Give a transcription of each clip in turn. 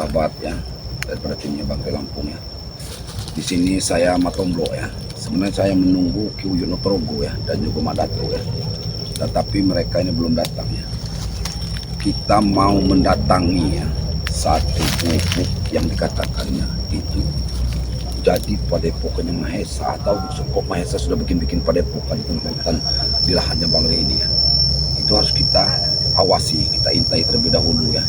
sahabat ya, daripada timnya Bangkai Lampung ya. Di sini saya Matomblo ya. Sebenarnya saya menunggu Ki Uyut Notorogo ya dan juga Madato ya. Tetapi mereka ini belum datang ya. Kita mau mendatangi ya satu bukit yang dikatakannya itu jadi padepokan Mahesa, atau Sukop Mahesa sudah bikin padepokan di tempat di lahannya Bangkai ini ya. Itu harus kita awasi, kita intai terlebih dahulu ya.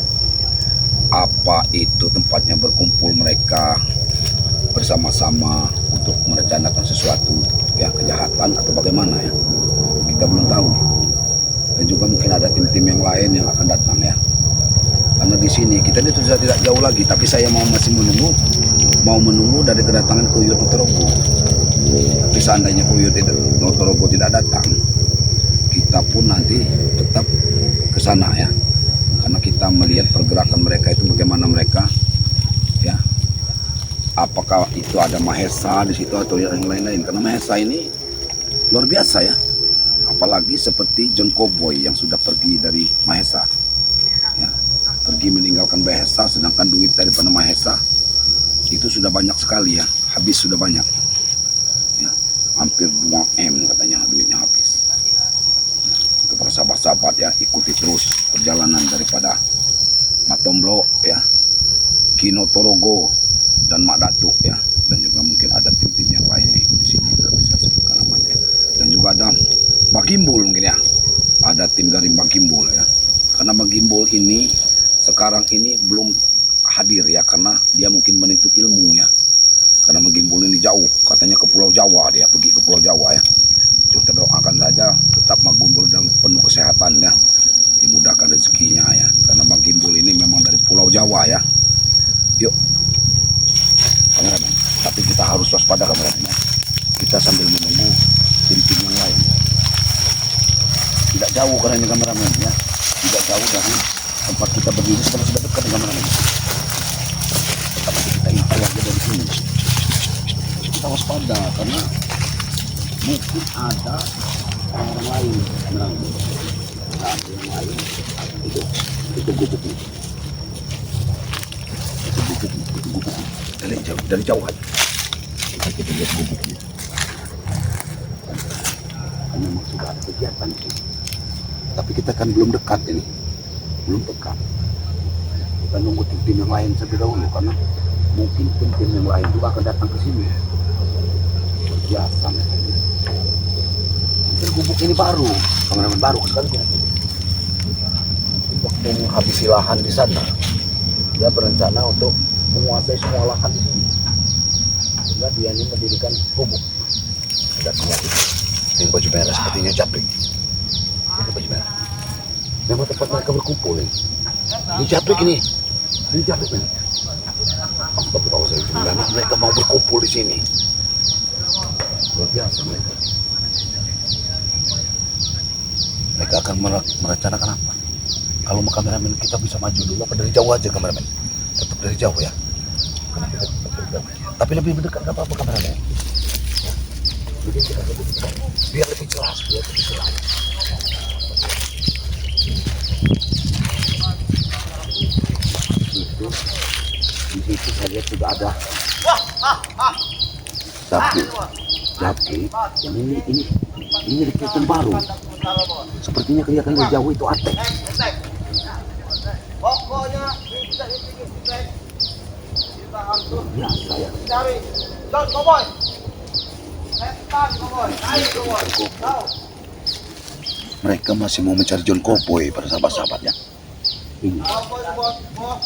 Apa itu tempatnya berkumpul mereka bersama-sama untuk merencanakan sesuatu ya, kejahatan atau bagaimana ya, kita belum tahu. Dan juga mungkin ada tim-tim yang lain yang akan datang ya, karena di sini kita itu sudah tidak jauh lagi, tapi saya masih menunggu dari kedatangan Ki Uyut Notorogo. Tapi seandainya Ki Uyut Notorogo tidak datang, kita pun nanti tetap ke sana ya, karena kita melihat pergerakan mereka itu bagaimana mereka ya. Apakah itu ada Mahesa di situ atau yang lain-lain? Karena Mahesa ini luar biasa ya. Apalagi seperti John Cowboy yang sudah pergi dari Mahesa. Ya, pergi meninggalkan Mahesa, sedangkan duit daripada Mahesa itu sudah banyak sekali ya. Habis sudah banyak. Ya, hampir 2M katanya duitnya habis. Ya, untuk para sahabat-sahabat ya, ikuti terus perjalanan daripada Matomblo ya, Ki Notorogo dan Madato ya, dan juga mungkin ada tim-tim yang lain di sini, tidak bisa sebutkan namanya. Dan juga ada Mbak Gimbul mungkin ya, ada tim dari Mbak Gimbul ya, karena Mbak Gimbul ini sekarang ini belum hadir ya, karena dia mungkin menuntut ilmu ya, karena Mbak Gimbul ini jauh, katanya ke Pulau Jawa, dia pergi ke Pulau Jawa ya. Kita doakan saja tetap Mbak Gimbul dan penuh kesehatan ya, dimudahkan rezekinya ya, karena Mbak Gimbul ini memang dari Pulau Jawa ya. Yuk kameramen, tapi kita harus waspada kameranya. Kita sambil menunggu tim-tim yang lain. Tidak jauh karena ini kameramen ya, tidak jauh dari tempat kita berdiri, sebenarnya sudah dekat dengan kameramen. Tapi kita intai aja dari sini. Kita waspada karena mungkin ada orang lain kameramen. Ada yang lain itu gubuknya. Itu gubuknya. Dari jauh aja kita lihat gubuknya, kan memang sudah ada kegiatan sih, tapi kita kan belum dekat ini, belum dekat. Kita nunggu tim-tim yang lain terlebih dahulu, karena mungkin tim-tim yang lain juga akan datang ke sini. Biasa mungkin gubuk ini baru, kameramen baru sekali. Waktu menghabisi lahan di sana, dia berencana untuk menguasai semua lahan di sini, sehingga dia ini mendirikan gubuk. Ada semua ini baju merah sepertinya Japrik. Ini baju merah. Memang tempat mereka berkumpul ini. Ini Japrik ini. Ini Japrik ini. Astagfirullahaladzim, mereka mau berkumpul di sini. Luar biasa mereka. Mereka akan merencanakan apa? Kalau kameramen kita bisa maju dulu, apa dari jauh aja kameramen? Tetap dari jauh ya. Tapi lebih mendekat nggak apa-apa kameramen. Biar lebih jelas, Itu di situ saya lihat sudah ada Japri yang ini rekrutan baru. Sepertinya kelihatan dari jauh itu Atek. Pokoknya biasa ya. Cari John Cowboy. Mereka masih mau mencari John Cowboy pada sahabat-sahabatnya. Ini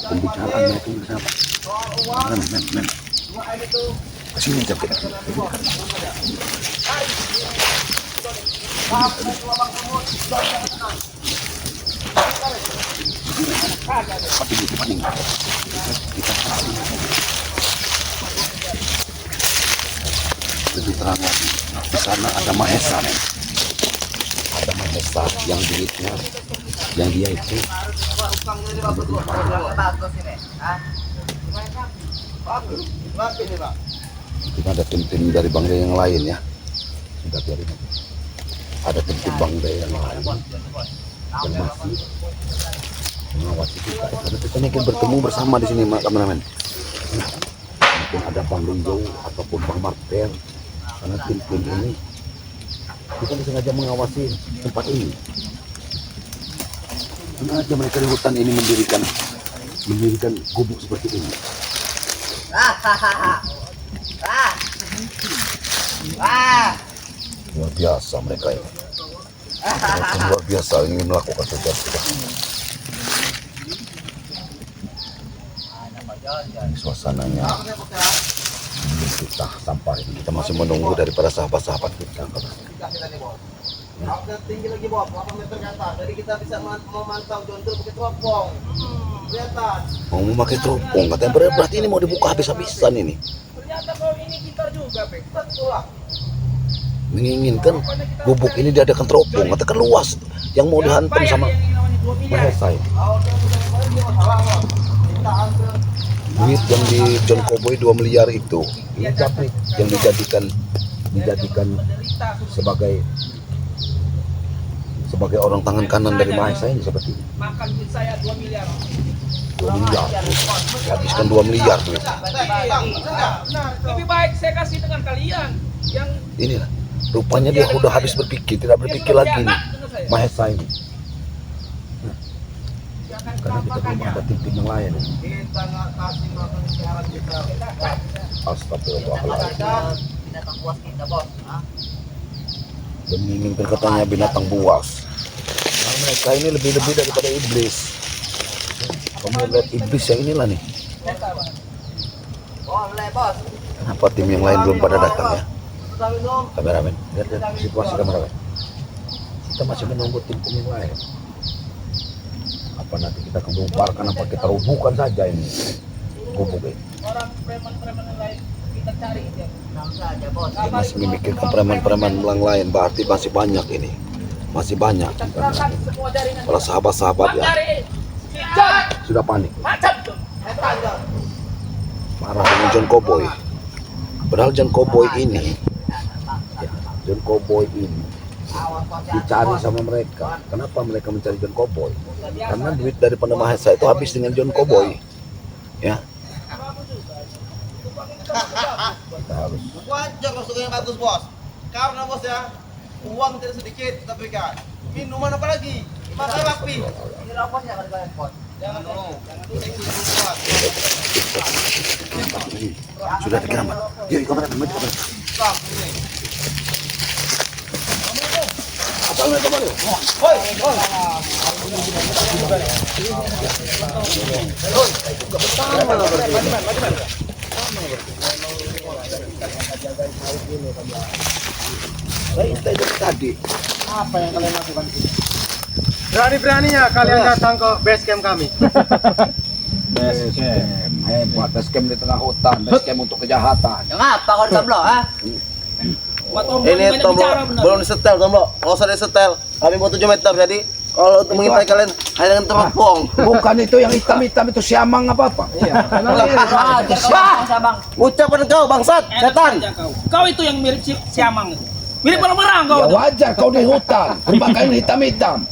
pembicaraan mereka ini kenapa? Men. Kesini aja kita. Paling. Kita lebih terang lagi. Di sana ada Mahesa nih. Ada Mahesa yang duitnya, yang dia itu. Kita ada tim-tim dari Bangkai yang lain ya. Sudah biarin. Ada tim-tim Bangkai yang lain yang masih mengawasi kita. Karena kita ini kan bertemu bersama di sini, kameramen. Mungkin ada Bang Linjo ataupun Bang Martel, karena tim-tim ini kita sengaja mengawasi tempat ini. Sengaja mereka di hutan ini mendirikan gubuk seperti ini. Luar biasa mereka ini. Mereka luar biasa ingin melakukan sesuatu. Ini suasananya kita sampai kita masih menunggu daripada sahabat-sahabat kita. Tinggi lagi bos, 8 meter ke atas. Jadi kita bisa memantau jontor pakai teropong. Kelihatan. Mau memakai teropong, katanya berarti ini mau dibuka habis-habisan ini. Ternyata kau ini gitar juga, Pek. Betul lah. Menginginkan gubuk ini diadakan teropong, katakan luas yang mau dihantam sama Mahesa ini. Duit yang di John Cowboy 2 miliar itu, ini Japri yang dijadikan sebagai orang tangan kanan dari Mahesa ini seperti ini. Makan duit saya 2 miliar. 2 miliar, habiskan 2 miliar duit. Lebih baik saya kasih dengan kalian yang Inilah, rupanya dia udah habis berpikir, tidak berpikir lagi nih, Mahesa ini. Karena kita belum ada tim-tim yang lain. kita nggak kasih makan siaran kita. Astagfirullahaladzim. Binatang buas kita, bos. Dan menginginkan katanya binatang buas. Nah, mereka ini lebih-lebih daripada iblis. Kamu lihat iblis yang inilah nih. Boleh, bos. Kenapa tim yang lain belum pada datang ya? Kita minum. Kameramen, lihat situasi kameramen. Kita masih menunggu tim-tim yang lain. Apa nanti kita kebongkarkan, apa kita rubuhkan saja ini gubuk ini. Orang preman-preman yang lain kita cari dia. Tenang saja, bos. Dia masih memikirkan preman-preman yang lain, berarti masih banyak ini. Masih banyak. Serahkan semua jaringan. Para sahabat-sahabat ya sudah panik. Macam tuh. Marah dengan John Cowboy. Padahal John Cowboy ini, John Cowboy ini dicari sama mereka. Kenapa mereka mencari John Cowboy? Karena duit daripada Mahesa itu habis dengan John Cowboy. Ya. Kita harus. Wajar masuknya yang bagus, bos. Karena bos ya, uang tidak sedikit kita berikan. Minuman apa lagi? Makan bakpi. Ini rapasnya kalian, bos. Jangan dulu. Sudah dikiramat. Yuk, kameramen, maju kameramen. Tadi. Apa yang kalian lakukan di sini? Berani-beraninya kalian datang ke base camp kami. Base camp. Hebat, base camp di tengah hutan, base camp untuk kejahatan. Yang apa kau Tomblo, ha? Ini tombol belum disetel tombol, kalau sudah disetel kami mau 7 meter, jadi kalau untuk mengintai kalian hanya dengan teropong. Bukan itu yang hitam-hitam itu siamang apa-apa. Iya. Ucapan kau bangsat, setan. Kau itu yang mirip siamang. Mirip orang-orang kau. Ya wajar kau di hutan, berpakaian hitam-hitam.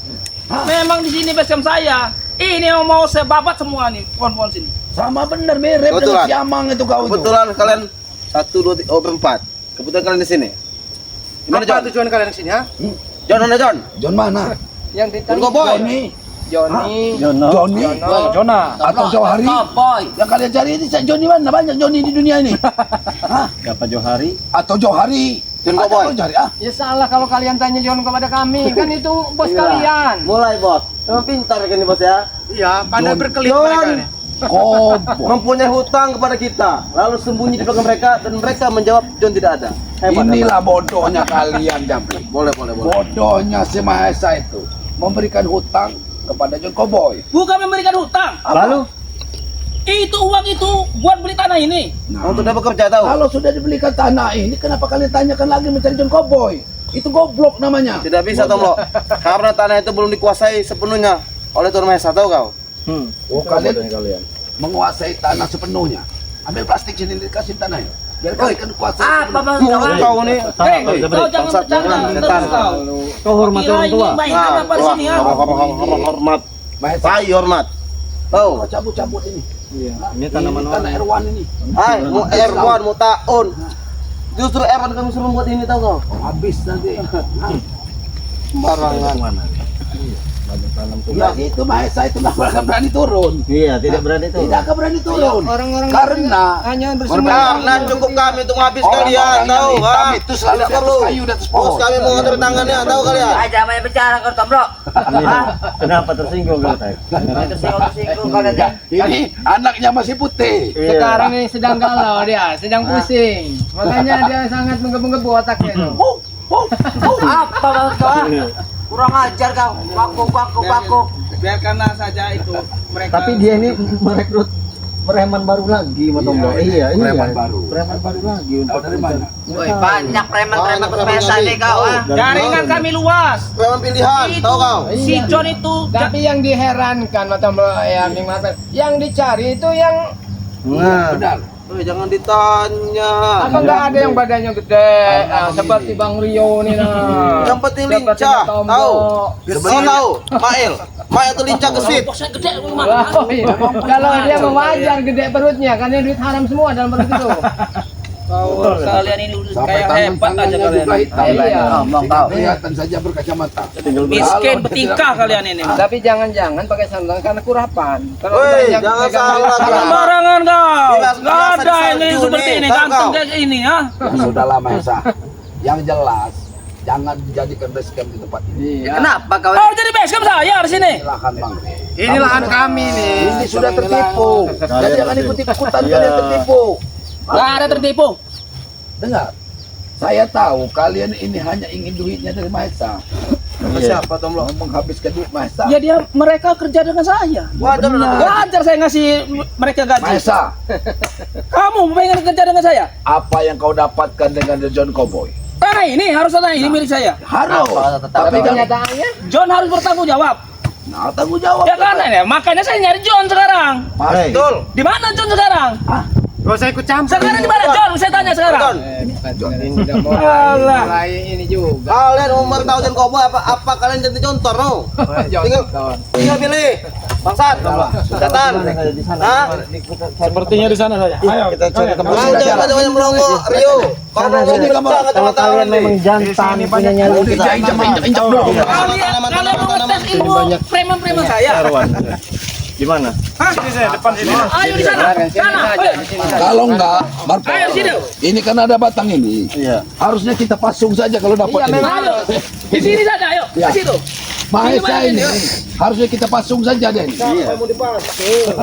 Memang di sini base camp saya. Ini yang mau saya babat semua nih, pohon-pohon sini. Sama bener mirip dengan Kebetulan. siamang itu kau itu. Kebetulan kalian 1, 2, 3, 4. Kebetulan kalian di sini. Gimana Apa John? tujuan kalian ke sini, ha? John mana John? John mana? Yang John Cowboy. Johnny, Johnny, Jonah, atau Johari? Yang kalian cari ini Johnny mana? Banyak Johnny di dunia ini. Hah? Siapa Johari? Atau Johari? John Ada Cowboy. kau cari, ah? Ya salah kalau kalian tanya John kepada kami, kan itu bos kalian. Mulai bos. Memang pintar kan nih bos ya. Iya, pandai John. berkelit mereka ini. Koboi. Mempunyai hutang kepada kita, lalu sembunyi di belakang mereka dan mereka menjawab John tidak ada. Hebat. Inilah bodohnya kalian, Jampi. Boleh. Bodohnya si Mahesa itu memberikan hutang kepada John Cowboy. Bukan memberikan hutang. Lalu Itu uang itu buat beli tanah ini. Untuk dapat kerja tahu. kalau sudah dibelikan tanah ini, kenapa kalian tanyakan lagi mencari John Cowboy? Itu goblok namanya. Tidak bisa Tomlo, karena tanah itu belum dikuasai sepenuhnya oleh Tuan Mahesa, tahu kau? Oh, kalian menguasai tanah sepenuhnya. Ambil plastik sini dikasih tanah ya. Biar kalian kuasai. Mulut kau nih. Kau jangan Bangsat, bercanda. setan. Kau hormat orang tua. Main apa di sini ya? Hormat. Mahesa. Saya hormat. Tahu. Cabut-cabut ini. Iya. Nah, Ini tanaman tanah R1 ini. Hai, mau R1 mau tahun. Justru R1 kami suruh buat ini tahu kau. Habis nanti. Barangan. Ya itu Mahesa itu nggak akan berani turun. Iya, tidak berani itu. Tidak akan berani turun. Orang-orang Karena hanya Karena cukup kami untuk habis kalian, orang-orang tahu yang hitam kan? itu selalu Tidak di atas perlu. kayu, di atas Bos pohon. kami mau ngatur tangannya, tahu kalian? Aja banyak bicara kau Tombro. Kenapa tersinggung kau tadi? Tersinggung kalian. Ini anaknya masih putih. sekarang ini sedang galau dia, sedang pusing. Makanya dia sangat menggebu-gebu otaknya itu. Apa maksud kau? Kurang ajar kau. Baku. Biarkanlah saja itu mereka. Tapi dia ini merekrut preman baru lagi, Matombro. Iya, iya. Preman baru. Preman baru lagi Tahu dari mana? Woi, banyak preman-preman pemesa nih kau. Jaringan kami luas. Preman pilihan, tahu kau? Si John itu Tapi yang diherankan Matombro ya Ning Marvel, yang dicari itu yang Nah, Benar. Jangan ditanya. apa nggak ada yang badannya gede seperti Bang Rio nih nah. Yang penting Seperti lincah, Matombro. tahu? Oh tahu, Mail. Mail tuh lincah gesit. bosnya gede Oh, iya. Kalau dia mau wajar gede perutnya karena duit haram semua dalam perut itu. Kalian ini udah Sampai kayak hebat aja tangan-tangannya kalian. juga hitam. Iya. Ngomong kau. Kelihatan saja berkacamata. Miskin betingkah kalian ini. Tapi jangan pakai sandal karena kurapan. Kalau Woi, banyak jangan pegang salah, duit haram, Sembarangan kau. Bilas- Nggak biasa ada yang disalju seperti nih, ini, tahu ganteng kau? kayak ini ya. Ya sudah Mahesa. Yang jelas jangan dijadikan base camp di tempat ini. Iya. Kenapa kau? Oh jadi basecamp saya di sini. Silakan Bang. ini lahan kami nih. Ini sudah tertipu. Jadi jangan ikut-ikutan Iya. kalian tertipu. Nggak ada tertipu. Dengar. Saya tahu kalian ini hanya ingin duitnya dari Mahesa. Siapa Tombro? Mau menghabiskan duit Mahesa. Ya mereka kerja dengan saya. Wajar udah. Wajar saya ngasih mereka gaji. Mahesa, Kamu pengen kerja dengan saya? apa yang kau dapatkan dengan The John Cowboy? Tanah ini harus tanah ini milik saya. Harus. Tapi Tapi kan, kenyataannya John harus bertanggung jawab. nah tanggung jawab. Ya kan ya, makanya saya nyari John sekarang. Mas, Betul. Di mana John sekarang? Gak usah ikut campur. Sekarang di mana John? Saya tanya sekarang. sudah Alah. mulai ini juga. Kalian mau beritahu John Kobo apa kalian jadi contoh no? Tinggal pilih. Bangsat, Datan. Hah? Sepertinya di sana saja. Ayo kita cari tempat. Mau jangan banyak melongo, Rio. Kalau melongo sini, pecah Kamal. kacamata Kalian orang memang nih. jantan punya nyali kita. Injak dulu. Kalian mau ngetes ilmu preman-preman saya? Gimana? Hah? Ayo di sana. Sana. Ayo. Kalau enggak, Marco, Ayo sini. ini kan ada batang ini. Iya. Harusnya kita pasung saja kalau dapat ini. Ayo. Di sini saja, ayo. Ya. Di situ. Mahesa ini harusnya kita pasung saja deh. Siapa mau dipasung?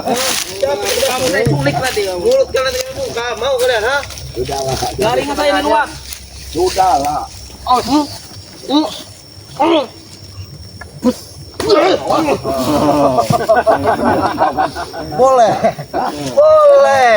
Kamu saya culik tadi. Mulut kalian ini buka, mau kalian, ha? Sudahlah. Jaringan saya ini luas. Sudahlah. Boleh. Boleh.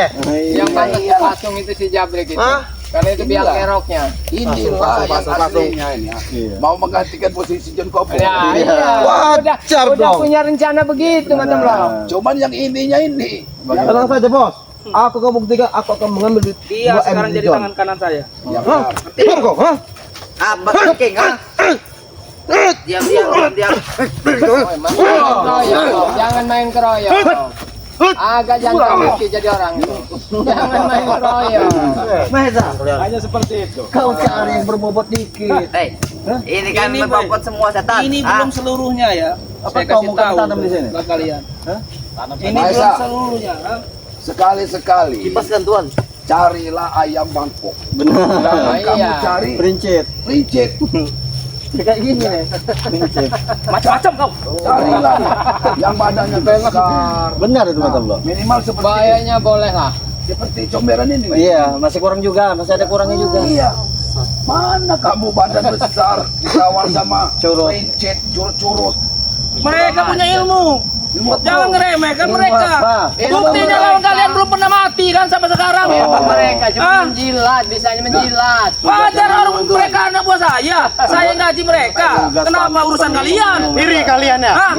Yang banyak pasung itu si Jabrik itu. Hah? Karena itu biang keroknya. Inilah yang pasung. aslinya ini ya. Mau menggantikan posisi John Cowboy. Ya, iya. Wajar udah dong. punya rencana begitu Matombro. Cuman yang ininya ini. Tenang saja, Bos. Aku akan buktikan aku akan mengambil duit. Dia 2 M sekarang di jadi John. tangan kanan saya. Ya, Hah? benar. Benar kok, ha? Apa king ah? Diam. Jangan main keroyok. Agak jangan Rizky jadi orang itu. Jangan main keroyok. Mahesa. Hanya seperti itu. Kau cari yang berbobot dikit. Hei, ini kan Ini, membobot semua setan. Ini Ah, belum seluruhnya ya. Apa Saya kau kasih mau tahu tanam di sini? buat kalian. Ini Mahesa. belum seluruhnya. ha? Sekali-sekali Kipaskan Tuan. carilah ayam Bangkok. Benar. Jangan kamu Iya. cari Princet. rincit. Kayak gini nih. Princet. Macam-macam kau. Carilah yang badannya besar. Benar itu Matombro. Minimal seperti Bahayanya boleh lah. seperti comberan ini. Iya, masih kurang juga, masih ada kurangnya juga. Iya. Mana kamu badan besar dikawal sama Curut. rincit, curut-curut. Mereka punya ilmu. Jangan ngeremehkan mereka. Pak. Buktinya lawan kalian belum pernah mati kan sampai sekarang. Mereka cuma Ah. menjilat, bisanya menjilat. Wajar orang mereka anak buah saya. Saya yang gaji mereka. Kenapa urusan kalian? Iri kalian ya? Hah?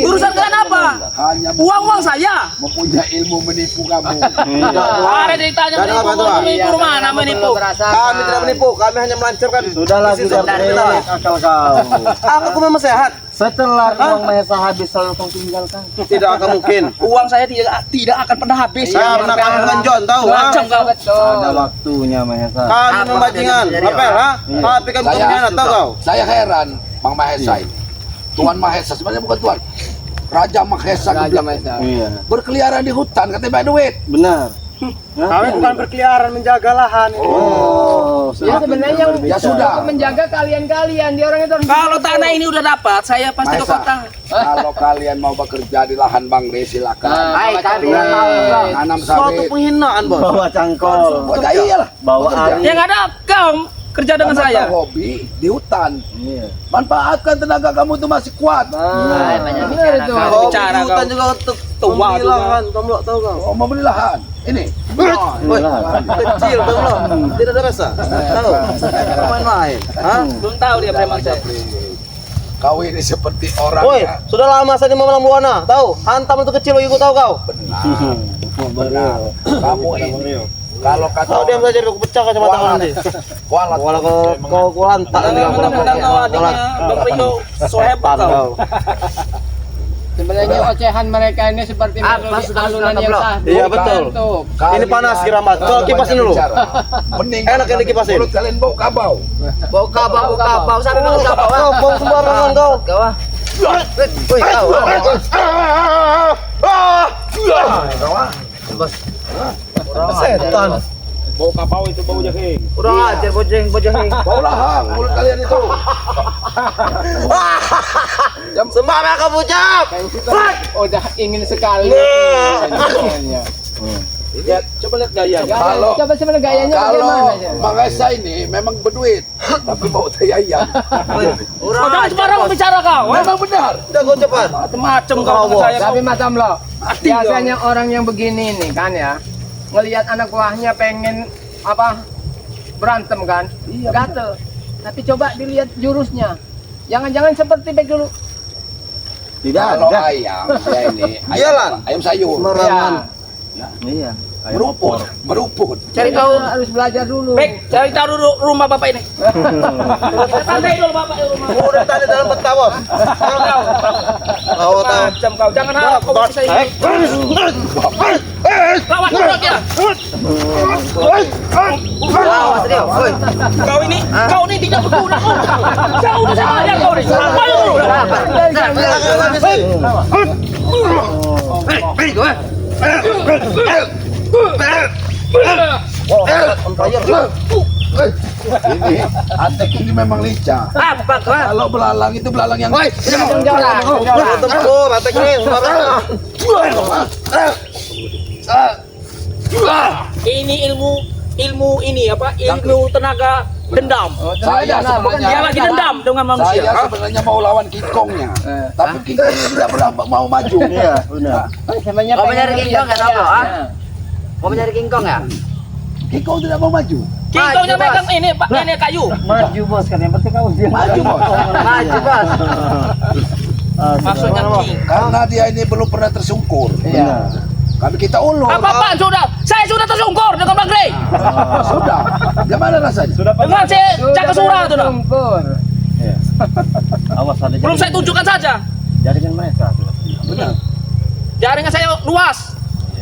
Urusan kalian apa? Hanya Uang saya. mempunyai ilmu menipu kamu. Ada ceritanya Jangan menipu, apa, Tuan? menipu mana menipu? Kami tidak menipu, kami hanya melancarkan. Sudahlah, bisnis sudah saudara kita. break akal kau. Aku memang sehat. Setelah uang Mahesa habis selalu kau tinggalkan. Tidak akan mungkin. Uang saya tidak akan pernah habis. Saya pernah kamu dengan John, tahu? Macam kau. Betul. Ada waktunya Mahesa. Kami membajingan, Rapel, ha? Tapi kan bukan pengkhianat, tahu kau? Saya heran, Bang Mahesa ini. Tuan Mahesa sebenarnya bukan tuan. Raja Mahesa Raja geblek. Mahesa. Iya. Berkeliaran di hutan katanya banyak duit. Benar. Kami bukan berkeliaran menjaga lahan. Oh, Ya sebenarnya yang Ya sudah. menjaga kalian-kalian di orang itu. Kalau tanah ini udah dapat, saya pasti ke Mahesa, kota. kalau kalian mau bekerja di lahan Bang Re silakan. Baik, kami Nanam Suatu sawit. penghinaan, Bos. bawa cangkol, Oh, ya iyalah. bawa Bekerja. ari. Yang ada kau kerja dengan Karena saya. kau hobi di hutan. Iya. Manfaatkan tenaga kamu itu masih kuat. Banyak Benar bicara itu. kau. Kau bicara, di hutan kau. juga untuk Tua membeli juga. lahan, kamu tahu kau? Oh, mau beli lahan. Ini. Woi, kecil tahu lo? Tidak ada rasa. Tahu? Main-main. Hah? Belum tahu dia preman saya. Kau ini seperti orang Woi, ya. sudah lama saya di Malam Buana, tahu? Hantam itu kecil begitu tahu kau? Benar. Kamu ini. Kalau kata Tahu diam saja aku pecah kacamata kau nanti. kualat. Walau kau lantak nanti kau Mentang-mentang kau adiknya Bang Rio, so hebat kau. Sebenarnya ocehan mereka ini seperti Apa melodi sudah alunan yang belum? sahdu. Iya, betul. Tuh. Ini panas kiramat. Coba kipasin dulu. Mending Enak yang dikipasin. mulut kalian bau kabau. Bau kapau. Sampai bau kapau. Kau bau sembarangan kau. Kau ah. Woi, kau. Setan. Bau kapau itu bau jahe. Udah ajar bojeng. Bau lahang mulut kalian itu. Sembara kau bujak. Udah ingin sekali. Lihat, coba lihat gaya. Kalau- Coba sebenarnya gayanya Kalau bagaimana sih? Bang Esa ini memang berduit, tapi bau tai ayam. Kau jangan sembarang bicara kau. Memang benar. Udah kau cepat. Macam-macam kau dengan saya. Tapi macam lo, biasanya orang yang begini nih kan ya, ngelihat anak buahnya pengen apa berantem kan, Iya, gatel. Tapi coba dilihat jurusnya, jangan-jangan seperti back dulu. Tidak Kalau ada. ayam saya ini Jalan. ayam sayur Sembarangan. Iya. meruput. Cari tahu. Harus belajar dulu. Bek, cari tahu dulu rumah bapak ini. Santai dulu bapak di rumah. Udah tadi dalam peta bos. Tahu kau. Tahu tahu. Macam kau. Jangan harap kau bisa ini. Lawan kau dia. Awas dia. Woi. Kau ini tidak berguna kau. Jauh saja kau ini. Ayo dulu. Ini Atek ini memang lincah. Apa kau? Kalau belalang itu belalang yang Tempur, atek ini sembarangan. Ini ilmu ini apa? Ilmu tenaga dendam. Saya sebenarnya Dia lagi dendam dengan manusia. saya sebenarnya mau lawan kingkongnya, tapi kingkongnya tidak berapa mau maju. Iya, benar. Sebenarnya Kau pengen mencari ngelihat kingkong kan saya. apa, ah? Nah. Mau mencari kingkong ya? Kingkong tidak mau maju. Kingkongnya Maju, megang ini Pak, ini kayu. Maju bos kan yang penting kamu biar. Maju bos. Maju bos. Maksudnya king. Karena dia ini belum pernah tersungkur. Iya. Kami kita ulur. Apa-apaan sudah? Saya sudah tersungkur dengan Bang Grey. Sudah. Gimana rasanya? Dengan si Caka Surah itu nah. Sungkur. Awas ada Belum saya tunjukkan saja. jaringan mereka. Benar. Jaringan saya luas.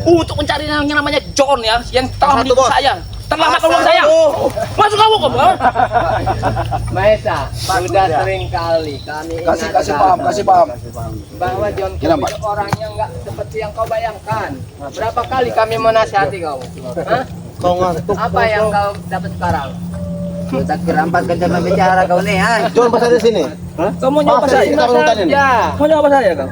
Untuk mencari yang namanya John ya, yang telah Satu, menipu Bos. saya. Telah makan uang saya. Masuk kamu kok. Mahesa, sudah sering kali kami Kasih ingatkan kasih paham. bahwa John Kenapa? itu orangnya nggak seperti yang kau bayangkan. Berapa kali kami menasihati kau? Hah? Kau ngantuk. Apa yang kau dapat sekarang? Kita kerampat kencang bicara kau nih, ah. John pasal di sini. Kamu nyoba saya. Kita perlukan ini. Ya. Mau nyoba saya kau?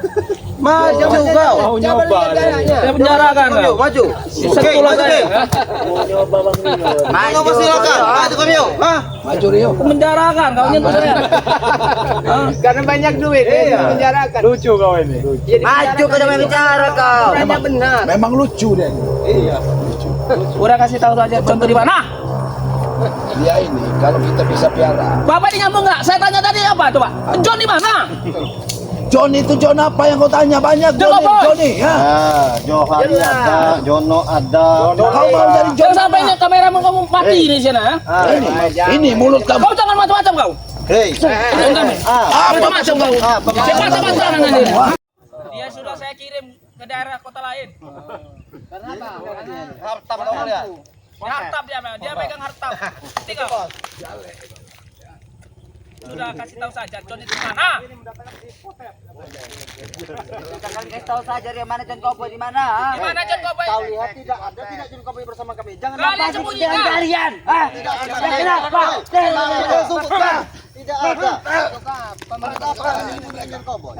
Maju kau. Coba lihat gayanya. Saya penjarakan Maju, kau. maju. Oke, Sekolah maju saya. deh. Kau pasti silakan. Maju kami yuk. Hah? Maju Rio. Menjarakan kau nyentuh saya. Karena banyak duit, ya, penjarakan. Lucu kau ini. Jadi Maju kau jangan bicara kau. Orangnya benar. Memang lucu dia. Udah kasih tahu saja contoh di mana? Dia ini kalau kita bisa piara. Bapak ini nyambung nggak? Saya tanya tadi apa coba? John di mana? John itu John apa yang kau tanya banyak John apa? Johnny ya. Ah, Johari ada, Jono ada. Kau mau jadi John Jangan sampai ini kamera kamu mati di sana. Ya? ini mulut kamu. Kau jangan macam-macam kau. Hei. Macam-macam kau. Sepatah-patah dengan dia. Dia sudah saya kirim ke daerah kota lain. Kenapa? Karena Hartap tahu kalian. Hartap dia pegang hartap. Tinggal. Sudah kasih tahu saja John itu mana? Kalian kasih tahu saja di mana John Cowboy di mana? Di mana John Cowboy? Kau lihat tidak ada tidak John Cowboy bersama kami. Jangan Kalian sembunyikan. Kalian. Tidak ada. Kenapa? Tidak ada. pemerintah John Cowboy.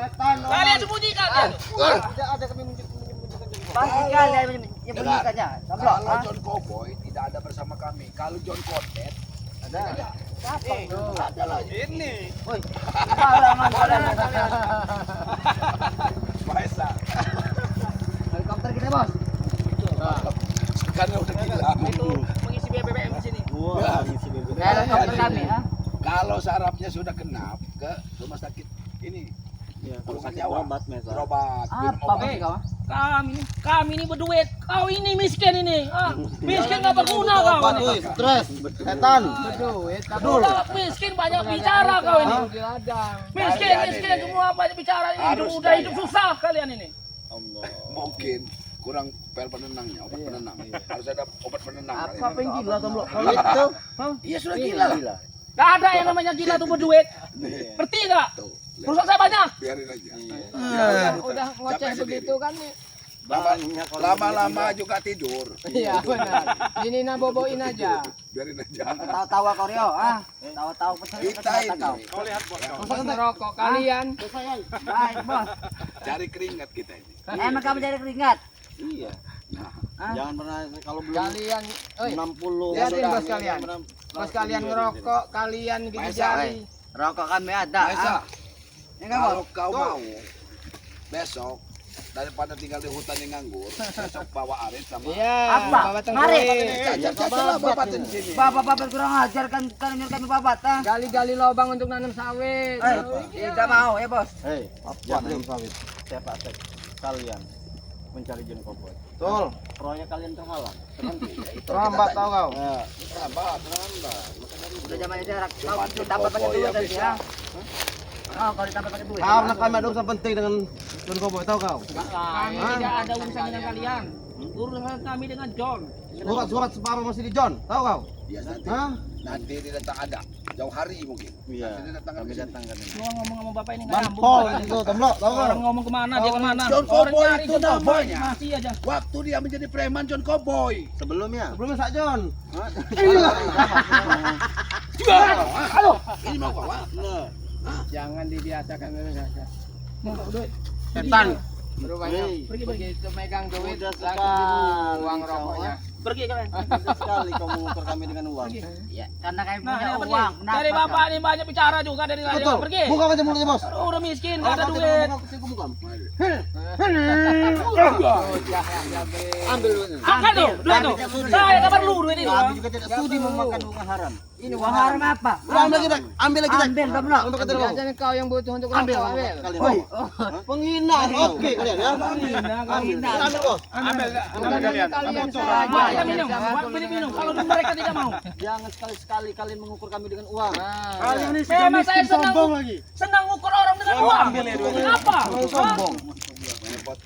Kalian sembunyikan. Tidak ada kami menunjukkan. Pasti kalian menyembunyikannya. Kalau John Cowboy tidak ada bersama kami. Kalau John Kotet ada. Ada lah. Ini. Woi. Pengalaman kalian. Maesa. Helikopter kita, Bos. Karena udah gila. Itu mengisi BBM di sini. Helikopter kami, ha? Kalau sarafnya sudah kena ke rumah sakit ini. Kalau sakit berobat, berobat. minum Apa obat. bos kau? Kami ini berduit. Kau ini miskin ini. Miskin nggak berguna kau ini. Stres, setan. Kau miskin banyak bicara kau ini. Ladang. Miskin semua banyak bicara ini. Harus Udah hidup susah kalian ini. Mungkin kurang pel penenangnya, obat penenang. Harus ada obat penenang. Apa yang gila tomblo? Kau lihat itu? Iya sudah gila lah. Gak ada yang namanya gila tuh berduit. Ngerti nggak? Tuh. Perusahaan saya banyak. Biarin aja. Udah ngoceh begitu kan nih. Lama-lama juga tidur. Iya benar. Ini boboin aja. Biarin aja. Tahu-tahu kau Rio, ah. Tahu-tahu pesan Kita ini kau. Terus ngerokok kalian. Baik, Bos. cari keringat kita ini. Emang kamu cari keringat? Iya. Nah, Jangan pernah kalau belum Kalian, oi, 60. lihatin bos kalian. Bos kalian ngerokok, kalian gigi Maesa, jari. Rokok kami ada. Maesa, Ya kan, Bos? kalau kau mau besok daripada tinggal di hutan yang nganggur, besok bawa arit sama Iya. Apa? Bawa Mari. tengkuit. cacat babat di sini. Bapak-bapak kurang ajar kan kalian kami babat, ah. Gali-gali lubang untuk nanam sawit. Tidak mau ya, Bos. Hei, jangan sawit. Siapa kalian mencari John Cowboy? Betul. Proyek kalian terhalang. Terlambat tahu kau. Terlambat. Udah zamannya jarak. Kau ditambah pakai duit tadi ya. Oh, kalau ditambah pakai duit. Karena kami ada urusan penting dengan John Cowboy, tahu kau? Kami tidak ada urusan dengan kalian. Urusan kami dengan John. Surat separuh masih di John, tahu kau? Ya nanti, Hah? nanti dia datang ada jauh hari mungkin. Iya. Nanti dia datang Kami ke sini. datangkan ini. Semua ngomong sama bapak ini nggak nyambung. Mampol Pak. itu, tomblo, tahu kau? Orang ngomong kemana, dia kemana. John Orang Cowboy nyari itu John Cowboy, namanya. masih aja. Waktu dia menjadi preman John Cowboy. Sebelumnya Sak John. Halo, ini mau bawa. Jangan dibiasakan saja. Mau duit. Setan. Berubahnya Hei. begitu megang duit Mudah langsung sekali uang kau, rokoknya. Pergi kalian. Mudah sekali kau mengukur kami dengan uang. Ya, karena kami Nah, punya ini pergi. uang. Dari bapak ini banyak bicara juga dari saya. Betul. Pergi. Buka aja mulutnya, Bos. Udah miskin, Kalau nggak ada kau duit. tidak mau aku buka. Ambil Makan tuh, duit tuh. Saya nggak perlu duit itu. Kami juga tidak sudi memakan uang haram. Ini uang haram apa? Ambil lagi, ambil lagi. Ambil, Tomblo. Untuk kata kau. Biasanya kau yang butuh untuk Ambil rokok, ambil. kalian. Penghina. Oke kalian ya. Ambil, Bos. Bukan kalian saja. Buat kita minum, buat minum. Kalau mereka tidak mau. Jangan sekali-sekali kalian mengukur kami dengan uang. Nah, Memang saya senang ukur orang dengan uang. Kenapa? Sombong.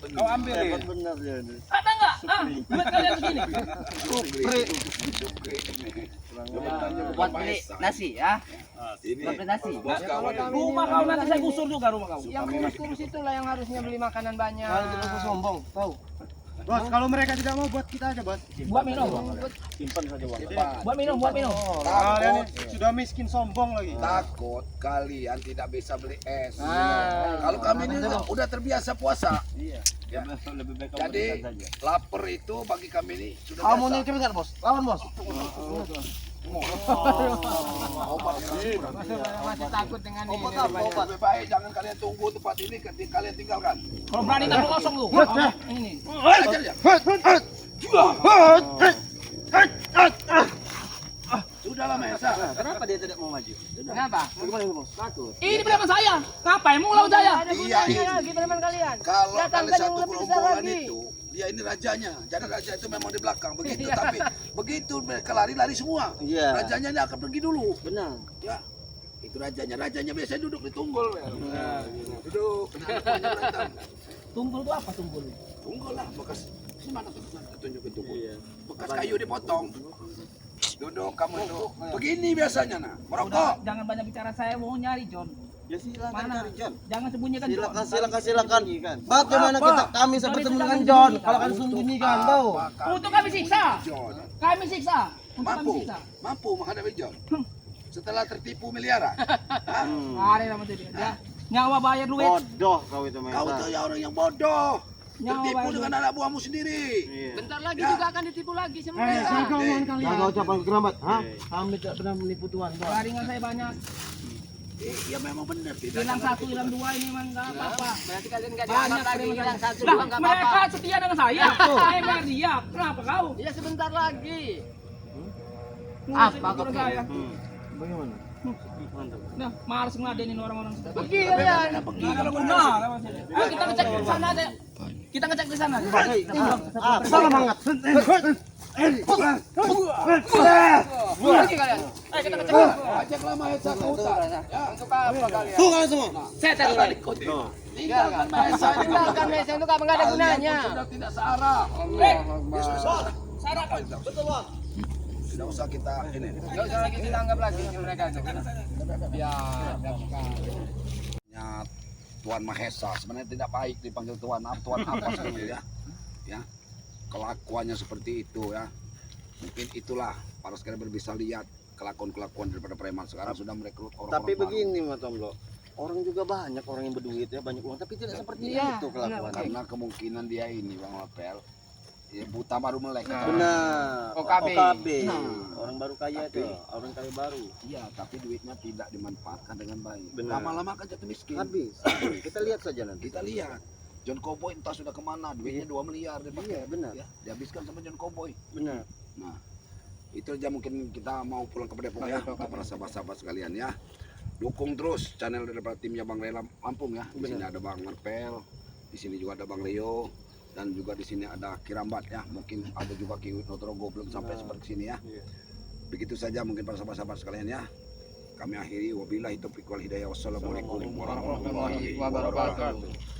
Kau ambil Hebat benar dia ini. Ada nggak? Duit kalian segini. Buat beli nasi ya. Ini Buat beli nasi. bos kawan. Rumah kau nanti saya gusur juga rumah kau. yang kurus-kurus itulah yang harusnya beli makanan banyak. Kalian tidak usah sombong, tahu? Bos, kalau mereka tidak mau buat kita aja, Bos. Buat minum. Simpan saja uang. Buat minum, buat minum. Kalian Takut, ini sudah miskin sombong lagi. takut kalian tidak bisa beli es. Nah. Kalau kami ini udah terbiasa puasa. Iya. Ya. Lebih baik kamu Jadi berikan saja. lapar itu bagi kami ini sudah Kamu biasa. nih kami enggak, Bos? Lawan, Bos. Masih takut dengan ini. Obat apa? Obat. Lebih baik jangan kalian tunggu tempat ini, kalian tinggalkan. Kalau berani tak kosong lu. Ini. Ajar ya. Sudahlah Mesa. Kenapa dia tidak mau maju? Kenapa? Bagaimana ini, Bos? Takut. Ini preman saya. Ngapain mau lawan saya? Iya, lagi preman kalian. kalau Datangkan kali yang satu lebih besar gerombolan lagi. itu, dia ini rajanya. Jadi raja itu memang di belakang begitu, Iya. tapi begitu mereka lari-lari semua. Iya. Rajanya ini akan pergi dulu. Benar. Ya, itu rajanya biasanya duduk di tunggul. Duduk. Kenapa berantem? Tunggul itu apa tunggul? Tunggul lah, bekas ini mana tuh? Tunjukin tunggul. Bekas kayu dipotong. Duduk kamu duduk. Begini biasanya nah. Merokok. Jangan banyak bicara, saya mau nyari John. Ya silakan Mana? cari John. Jangan sembunyikan John. Silakan. Bagaimana kami sampai John itu ketemu dengan jangan John sembunyikan. kalau kalian sembunyikan tahu? Untuk kami siksa. John. Kami siksa. Untuk kami Mampu, siksa. mampu menghadapi John. Setelah tertipu miliaran. Hah? Ada nama itu dia. Nyawa bayar duit. Bodoh kau itu Kau Meta. tuh ya orang yang bodoh. Nyawa Tertipu bayar dengan duit. anak buahmu sendiri. Iya. Bentar lagi Ya. juga akan ditipu lagi sama Eh, mereka. jangan kalian. Jangan ucapan kerambat, ha? Kami tidak pernah menipu Tuhan, Bang. Jaringan saya banyak. Ya memang benar. Tidak Hilang satu, hilang dua ini memang nggak apa-apa. Berarti kalian nggak Banyak diangkat lagi, terima hilang kasih. satu Lah, dua nggak mereka apa-apa. setia dengan saya. Saya bayar dia. Kenapa kau? Iya sebentar lagi. Ngurusin Pak, orang oke. saya. Bagaimana? Nah, males ngeladenin orang-orang seperti itu. Pergi kalian. Nggak ada guna. Ayo kita ngecek di sana deh. Kita ngecek di sana. Salah banget. Pergi kalian. Ayo kita ngecek. Ajaklah Mahesa ke hutan. Ya. Untuk apa kalian? Tuh kalian semua. Saya cari lagi. Tinggalkan Mahesa ini. Tinggalkan Mesa itu nggak ada gunanya. Kalian pun sudah tidak searah. Sarah kau. Betul bos. Tidak usah kita ini. Nggak usah lagi kita anggap lagi mereka itu. Ya, Ya, Tuan Mahesa sebenarnya tidak baik dipanggil Tuan apa sebenarnya ya. Kelakuannya seperti itu ya. Mungkin itulah para sekalian bisa lihat kelakuan daripada preman sekarang sudah merekrut orang-orang Tapi baru. begini Mas Tomlo. Orang juga banyak orang yang berduit ya, banyak uang, tapi tidak seperti Iya, itu kelakuan. Karena kemungkinan dia ini Bang Mapel ya buta baru melek. Benar. OKB. Orang baru kaya itu, orang kaya baru. Iya, tapi duitnya tidak dimanfaatkan dengan baik. Benar. Lama-lama kan jatuh miskin. Habis. Kita lihat saja nanti. Kita lihat John Cowboy entah sudah kemana, duitnya 2 miliar dia pakai. Iya, benar. Ya, dihabiskan sama John Cowboy. Benar. Nah, itu aja mungkin kita mau pulang ke Depok ya, untuk para sahabat-sahabat sekalian ya. Dukung terus channel daripada timnya Bang Rela Lampung ya. Di sini ada Bang Marpel, di sini juga ada Bang Leo, dan juga di sini ada Kirambat ya. Mungkin ada juga Kiwit Notrogo belum sampai seperti sini ya. Begitu saja mungkin para sahabat-sahabat sekalian ya. Kami akhiri wabillahi taufiq wal hidayah. Wassalamualaikum warahmatullahi wabarakatuh.